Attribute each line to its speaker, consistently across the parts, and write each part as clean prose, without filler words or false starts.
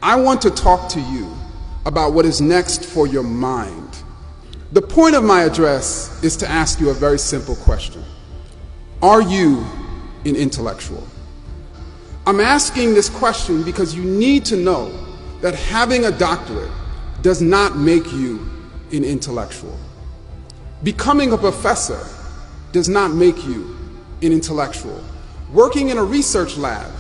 Speaker 1: I want to talk to you about what is next for your mind. The point of my address is to ask you a very simple question. Are you an intellectual? I'm asking this question because you need to know that having a doctorate does not make you an intellectual. Becoming a professor does not make you an intellectual. Working in a research lab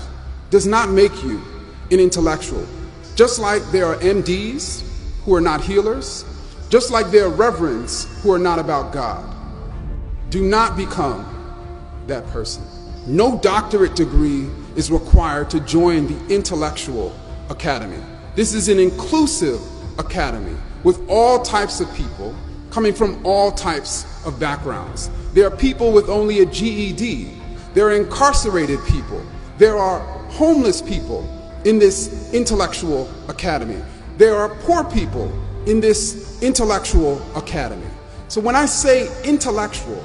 Speaker 1: does not make you an intellectual. Just like there are MDs who are not healers, just like there are reverends who are not about God. Do not become that person. No doctorate degree is required to join the Intellectual Academy. This is an inclusive academy with all types of people coming from all types of backgrounds. There are people with only a GED. There are incarcerated people. There are homeless people in this Intellectual Academy. There are poor people in this Intellectual Academy. So when I say intellectual,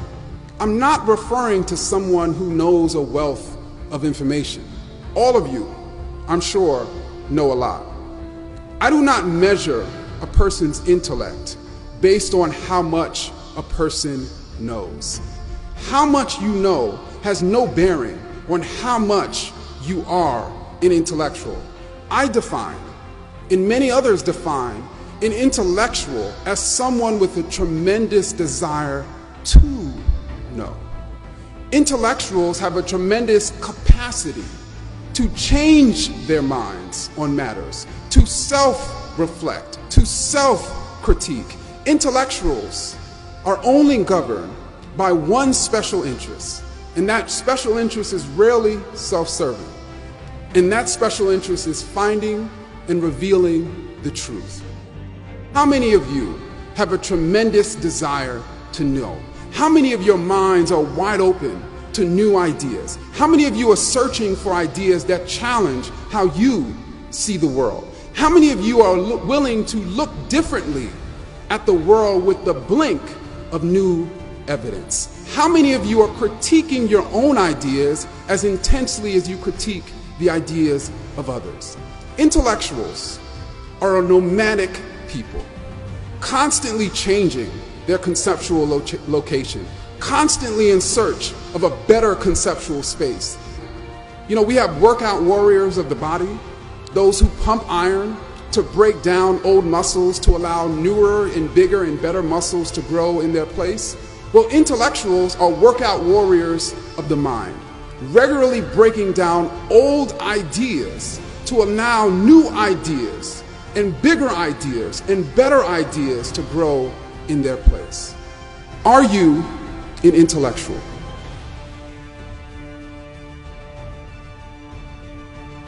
Speaker 1: I'm not referring to someone who knows a wealth of information. All of you, I'm sure, know a lot. I do not measure a person's intellect based on how much a person knows. How much you know has no bearing on how much you are an intellectual. I define, and many others define, an intellectual as someone with a tremendous desire to know. Intellectuals have a tremendous capacity to change their minds on matters, to self-reflect, to self-critique. Intellectuals are only governed by one special interest, and that special interest is rarely self-serving. And that special interest is finding and revealing the truth. How many of you have a tremendous desire to know? How many of your minds are wide open to new ideas? How many of you are searching for ideas that challenge how you see the world? How many of you are willing to look differently at the world with the blink of new evidence? How many of you are critiquing your own ideas as intensely as you critique the ideas of others? Intellectuals are a nomadic people, constantly changing their conceptual location, constantly in search of a better conceptual space. You know, we have workout warriors of the body, those who pump iron to break down old muscles to allow newer and bigger and better muscles to grow in their place. Well, intellectuals are workout warriors of the mind, regularly breaking down old ideas to allow new ideas and bigger ideas and better ideas to grow in their place. Are you an intellectual?